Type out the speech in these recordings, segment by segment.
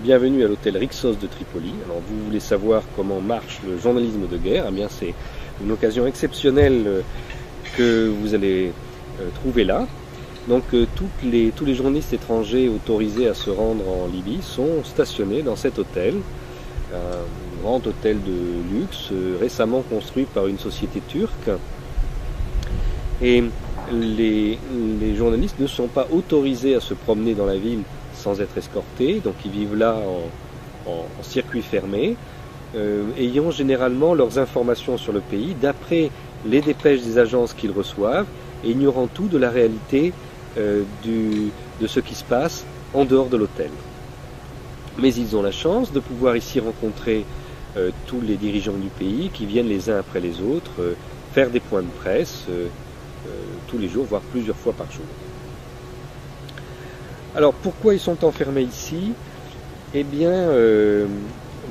Bienvenue à l'hôtel Rixos de Tripoli. Alors vous voulez savoir comment marche le journalisme de guerre? Eh bien c'est une occasion exceptionnelle que vous allez trouver là. Donc tous les journalistes étrangers autorisés à se rendre en Libye sont stationnés dans cet hôtel, un grand hôtel de luxe récemment construit par une société turque. Et les journalistes ne sont pas autorisés à se promener dans la ville sans être escortés, donc ils vivent là en circuit fermé, ayant généralement leurs informations sur le pays d'après les dépêches des agences qu'ils reçoivent, et ignorant tout de la réalité de ce qui se passe en dehors de l'hôtel. Mais ils ont la chance de pouvoir ici rencontrer tous les dirigeants du pays qui viennent les uns après les autres faire des points de presse tous les jours, voire plusieurs fois par jour. Alors pourquoi ils sont enfermés ici? Eh bien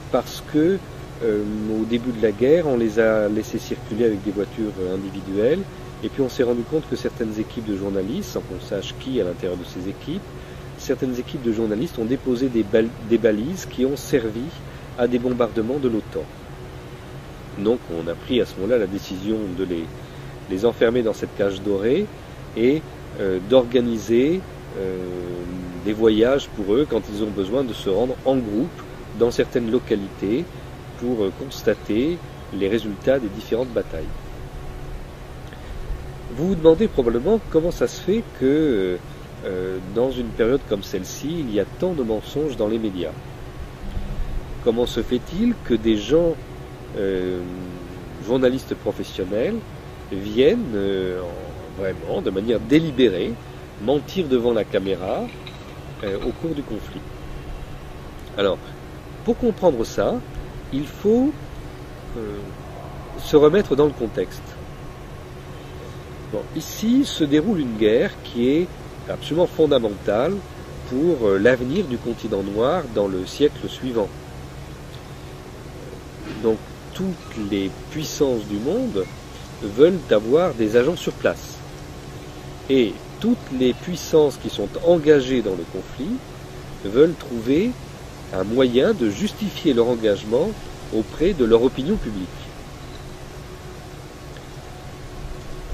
parce que au début de la guerre, on les a laissés circuler avec des voitures individuelles, et puis on s'est rendu compte que certaines équipes de journalistes, sans qu'on sache qui à l'intérieur de ces équipes, certaines équipes de journalistes ont déposé des balises qui ont servi à des bombardements de l'OTAN. Donc on a pris à ce moment-là la décision de les enfermer dans cette cage dorée et d'organiser des voyages pour eux quand ils ont besoin de se rendre en groupe dans certaines localités pour constater les résultats des différentes batailles. Vous vous demandez probablement comment ça se fait que dans une période comme celle-ci, il y a tant de mensonges dans les médias. Comment se fait-il que des gens, journalistes professionnels, viennent vraiment de manière délibérée mentir devant la caméra au cours du conflit? Alors, pour comprendre ça, il faut se remettre dans le contexte. Bon, ici se déroule une guerre qui est absolument fondamentale pour l'avenir du continent noir dans le siècle suivant. Donc toutes les puissances du monde veulent avoir des agents sur place. Et toutes les puissances qui sont engagées dans le conflit veulent trouver un moyen de justifier leur engagement auprès de leur opinion publique.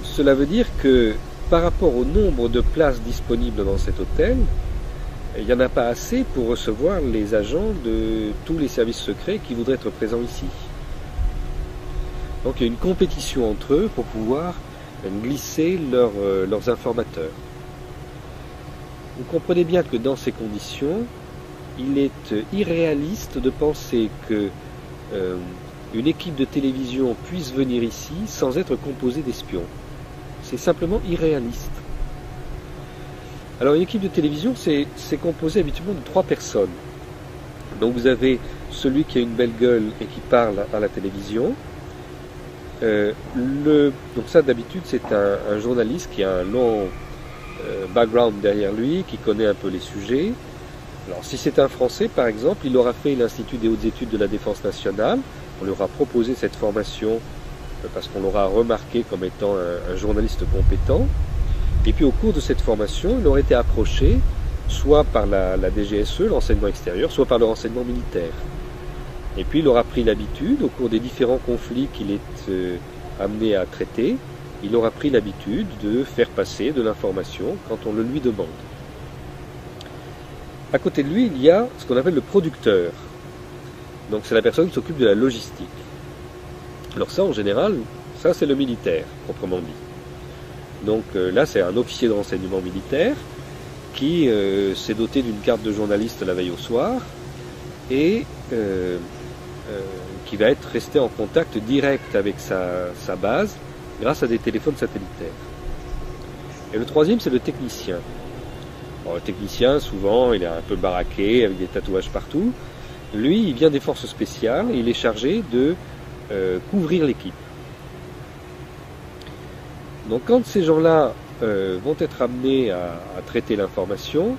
Cela veut dire que par rapport au nombre de places disponibles dans cet hôtel, il n'y en a pas assez pour recevoir les agents de tous les services secrets qui voudraient être présents ici. Donc il y a une compétition entre eux pour pouvoir glisser leurs informateurs. Vous comprenez bien que dans ces conditions, il est irréaliste de penser que une équipe de télévision puisse venir ici sans être composée d'espions. C'est simplement irréaliste. Alors une équipe de télévision, c'est composé habituellement de 3 personnes. Donc vous avez celui qui a une belle gueule et qui parle à la télévision. Donc ça d'habitude c'est un journaliste qui a un long background derrière lui, qui connaît un peu les sujets. Alors si c'est un Français par exemple, il aura fait l'Institut des hautes études de la défense nationale, on lui aura proposé cette formation parce qu'on l'aura remarqué comme étant un journaliste compétent, et puis au cours de cette formation, il aurait été approché soit par la DGSE, l'enseignement extérieur, soit par le renseignement militaire. Et puis il aura pris l'habitude, au cours des différents conflits qu'il est amené à traiter, il aura pris l'habitude de faire passer de l'information quand on le lui demande. À côté de lui, il y a ce qu'on appelle le producteur. Donc c'est la personne qui s'occupe de la logistique. Alors ça, en général, ça c'est le militaire, proprement dit. Donc là, c'est un officier de renseignement militaire qui s'est doté d'une carte de journaliste la veille au soir et qui va être resté en contact direct avec sa base grâce à des téléphones satellitaires. Et le troisième, c'est le technicien. Alors, le technicien, souvent, il est un peu baraqué, avec des tatouages partout. Lui, il vient des forces spéciales et il est chargé de couvrir l'équipe. Donc quand ces gens-là vont être amenés à traiter l'information,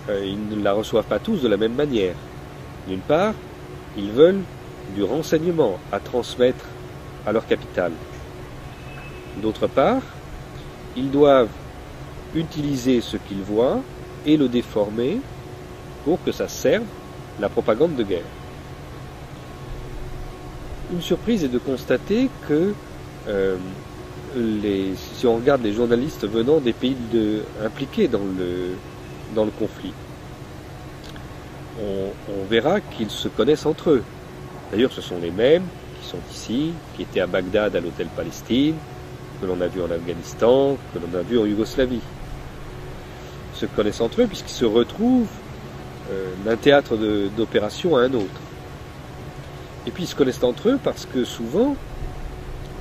ils ne la reçoivent pas tous de la même manière. D'une part, ils veulent du renseignement à transmettre à leur capitale. D'autre part, ils doivent utiliser ce qu'ils voient et le déformer pour que ça serve la propagande de guerre. Une surprise est de constater que si on regarde les journalistes venant des pays impliqués dans le conflit, on verra qu'ils se connaissent entre eux. D'ailleurs, ce sont les mêmes qui sont ici, qui étaient à Bagdad à l'hôtel Palestine, que l'on a vu en Afghanistan, que l'on a vu en Yougoslavie. Ils se connaissent entre eux puisqu'ils se retrouvent d'un théâtre d'opération à un autre. Et puis ils se connaissent entre eux parce que souvent,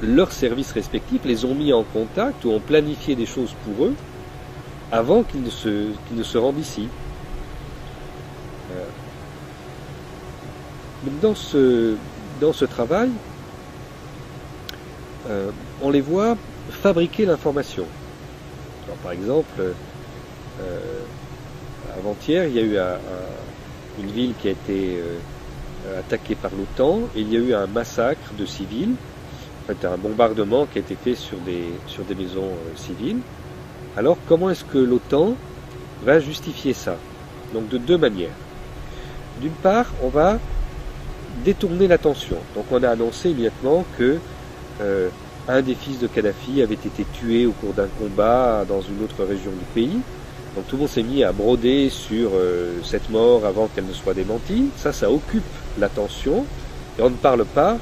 leurs services respectifs les ont mis en contact ou ont planifié des choses pour eux avant qu'ils ne se rendent ici. Donc dans ce travail, on les voit fabriquer l'information. Alors, par exemple, avant-hier, il y a eu une ville qui a été attaquée par l'OTAN et il y a eu un massacre de civils, en fait un bombardement qui a été fait sur des maisons civiles. Alors comment est-ce que l'OTAN va justifier ça? Donc de deux manières. D'une part, on va détourner l'attention. Donc on a annoncé immédiatement que un des fils de Kadhafi avait été tué au cours d'un combat dans une autre région du pays. Donc tout le monde s'est mis à broder sur cette mort avant qu'elle ne soit démentie. Ça occupe l'attention et on ne parle pas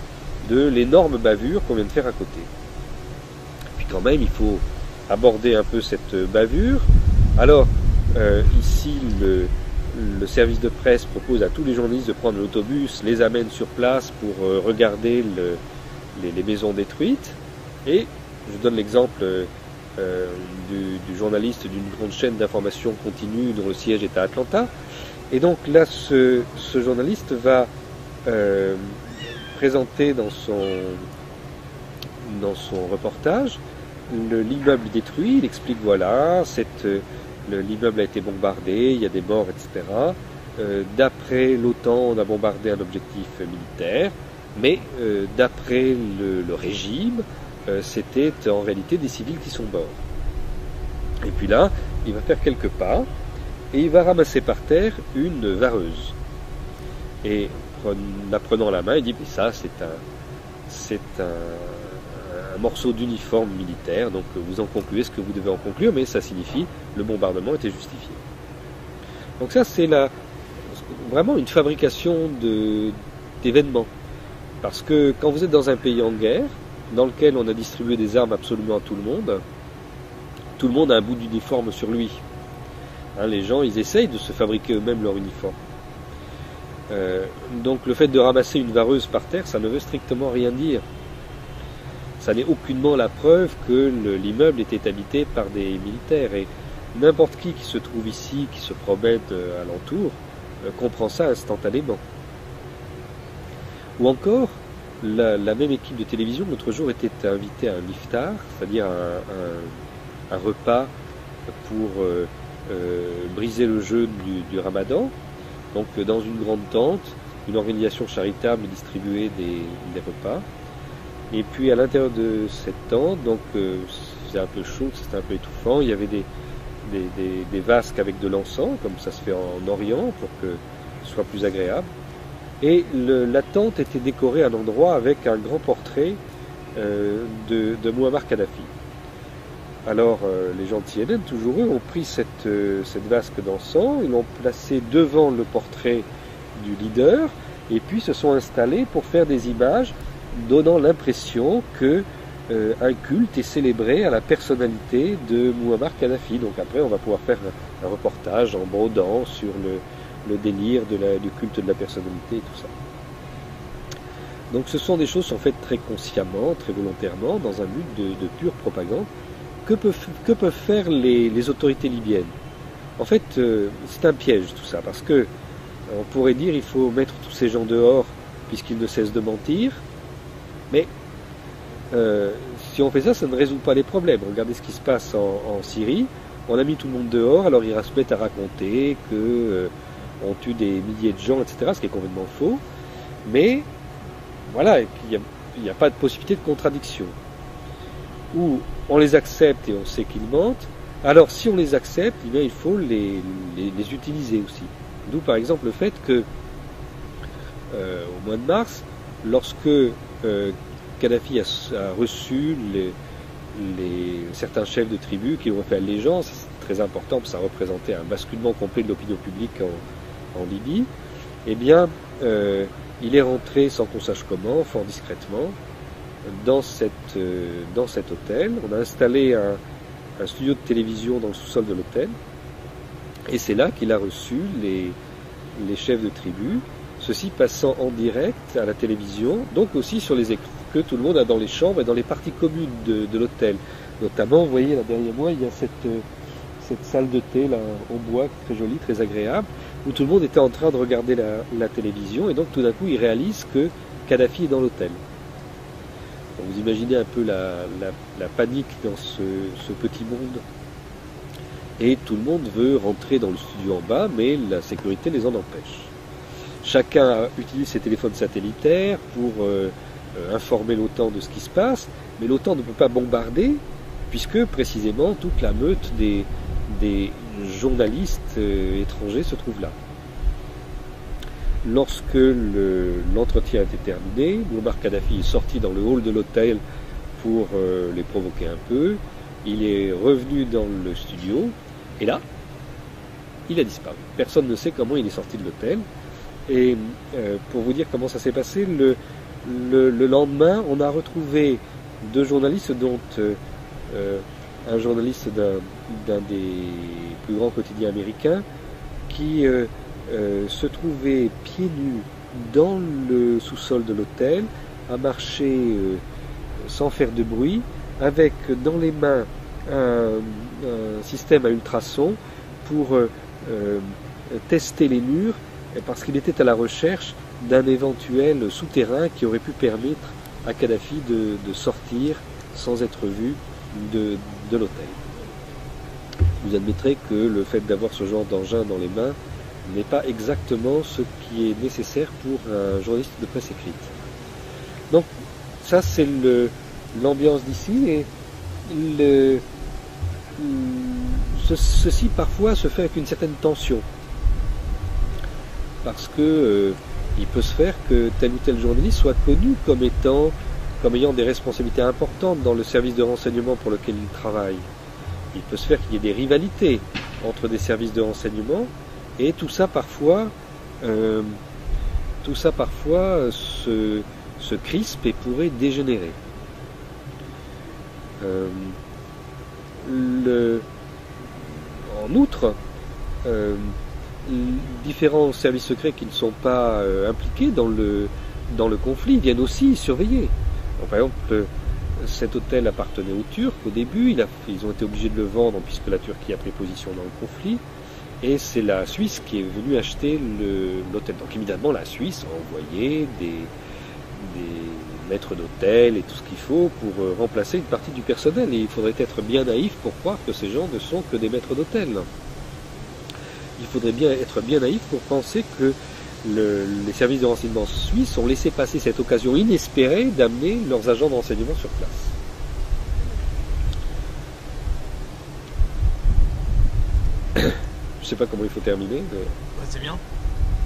de l'énorme bavure qu'on vient de faire à côté. Puis quand même, il faut aborder un peu cette bavure. Alors, ici, le service de presse propose à tous les journalistes de prendre l'autobus, les amène sur place pour regarder les maisons détruites. Et je donne l'exemple du journaliste d'une grande chaîne d'information continue dont le siège est à Atlanta. Et donc là, ce journaliste va présenter dans son reportage l'immeuble détruit. Il explique voilà, l'immeuble a été bombardé, il y a des morts, etc. D'après l'OTAN, on a bombardé un objectif militaire, mais d'après le régime, c'était en réalité des civils qui sont morts. Et puis là, il va faire quelques pas et il va ramasser par terre une vareuse. Et en la prenant la main, il dit mais ça c'est un morceau d'uniforme militaire, donc vous en concluez ce que vous devez en conclure, mais ça signifie le bombardement était justifié. Donc ça c'est vraiment une fabrication d'événements. Parce que quand vous êtes dans un pays en guerre, dans lequel on a distribué des armes absolument à tout le monde a un bout d'uniforme sur lui. Hein, les gens, ils essayent de se fabriquer eux-mêmes leur uniforme. Donc le fait de ramasser une vareuse par terre, ça ne veut strictement rien dire. Ça n'est aucunement la preuve que l'immeuble était habité par des militaires. Et n'importe qui se trouve ici, qui se promène alentour, comprend ça instantanément. Ou encore, la même équipe de télévision, l'autre jour, était invitée à un iftar, c'est-à-dire un repas pour briser le jeûne du Ramadan. Donc dans une grande tente, une organisation charitable distribuait des repas. Et puis à l'intérieur de cette tente, donc c'était un peu chaud, c'était un peu étouffant, il y avait des vasques avec de l'encens, comme ça se fait en Orient, pour que ce soit plus agréable. Et la tente était décorée à un endroit avec un grand portrait de Mouammar Kadhafi. Alors les gens de CNN, toujours eux, ont pris cette vasque d'encens, ils l'ont placée devant le portrait du leader, et puis se sont installés pour faire des images donnant l'impression que un culte est célébré à la personnalité de Mouammar Kadhafi. Donc après on va pouvoir faire un reportage en brodant sur le délire du culte de la personnalité et tout ça. Donc ce sont des choses qui sont faites très consciemment, très volontairement, dans un but de pure propagande. Que peuvent faire les autorités libyennes? En fait, c'est un piège tout ça, parce que on pourrait dire il faut mettre tous ces gens dehors puisqu'ils ne cessent de mentir, mais si on fait ça, ça ne résout pas les problèmes. Regardez ce qui se passe en Syrie. On a mis tout le monde dehors, alors ils se mettent à raconter qu'on tue des milliers de gens, etc., ce qui est complètement faux. Mais voilà, il n'y a pas de possibilité de contradiction. Ou on les accepte et on sait qu'ils mentent. Alors si on les accepte, eh bien, il faut les utiliser aussi. D'où par exemple le fait que au mois de mars, lorsque Kadhafi a reçu certains chefs de tribus qui ont fait allégeance. C'est très important, parce que ça représentait un basculement complet de l'opinion publique en Libye. Eh bien, il est rentré sans qu'on sache comment, fort discrètement, dans cet hôtel. On a installé un studio de télévision dans le sous-sol de l'hôtel, et c'est là qu'il a reçu les chefs de tribu, ceci passant en direct à la télévision, donc aussi sur les écrans que tout le monde a dans les chambres et dans les parties communes de l'hôtel. Notamment, vous voyez là derrière moi, il y a cette salle de thé là, en bois, très jolie, très agréable, où tout le monde était en train de regarder la télévision, et donc tout d'un coup il réalise que Kadhafi est dans l'hôtel. Vous imaginez un peu la panique dans ce petit monde. Et tout le monde veut rentrer dans le studio en bas, mais la sécurité les en empêche. Chacun utilise ses téléphones satellitaires pour informer l'OTAN de ce qui se passe, mais l'OTAN ne peut pas bombarder, puisque précisément toute la meute des journalistes étrangers se trouve là. Lorsque l'entretien a été terminé, Muammar Kadhafi est sorti dans le hall de l'hôtel pour les provoquer un peu. Il est revenu dans le studio, et là, il a disparu. Personne ne sait comment il est sorti de l'hôtel. Et pour vous dire comment ça s'est passé, le lendemain, on a retrouvé deux journalistes, dont un journaliste d'un des plus grands quotidiens américains, qui se trouvait pieds nus dans le sous-sol de l'hôtel, à marcher sans faire de bruit, avec dans les mains un système à ultrasons pour tester les murs, parce qu'il était à la recherche d'un éventuel souterrain qui aurait pu permettre à Kadhafi de sortir sans être vu de l'hôtel. Vous admettrez que le fait d'avoir ce genre d'engin dans les mains n'est pas exactement ce qui est nécessaire pour un journaliste de presse écrite. Donc ça c'est l'ambiance d'ici, et ceci parfois se fait avec une certaine tension, parce que il peut se faire que tel ou tel journaliste soit connu comme ayant des responsabilités importantes dans le service de renseignement pour lequel il travaille. Il peut se faire qu'il y ait des rivalités entre des services de renseignement, et tout ça parfois se crispe et pourrait dégénérer. En outre, différents services secrets qui ne sont pas impliqués dans le conflit viennent aussi surveiller. Donc, par exemple, cet hôtel appartenait aux Turcs au début, ils ont été obligés de le vendre puisque la Turquie a pris position dans le conflit, et c'est la Suisse qui est venue acheter l'hôtel. Donc évidemment la Suisse a envoyé des maîtres d'hôtel et tout ce qu'il faut pour remplacer une partie du personnel, et il faudrait être bien naïf pour croire que ces gens ne sont que des maîtres d'hôtel. Il faudrait bien être bien naïf pour penser que les services de renseignement suisses ont laissé passer cette occasion inespérée d'amener leurs agents de renseignement sur place. Je ne sais pas comment il faut terminer. Mais... Ouais, c'est bien.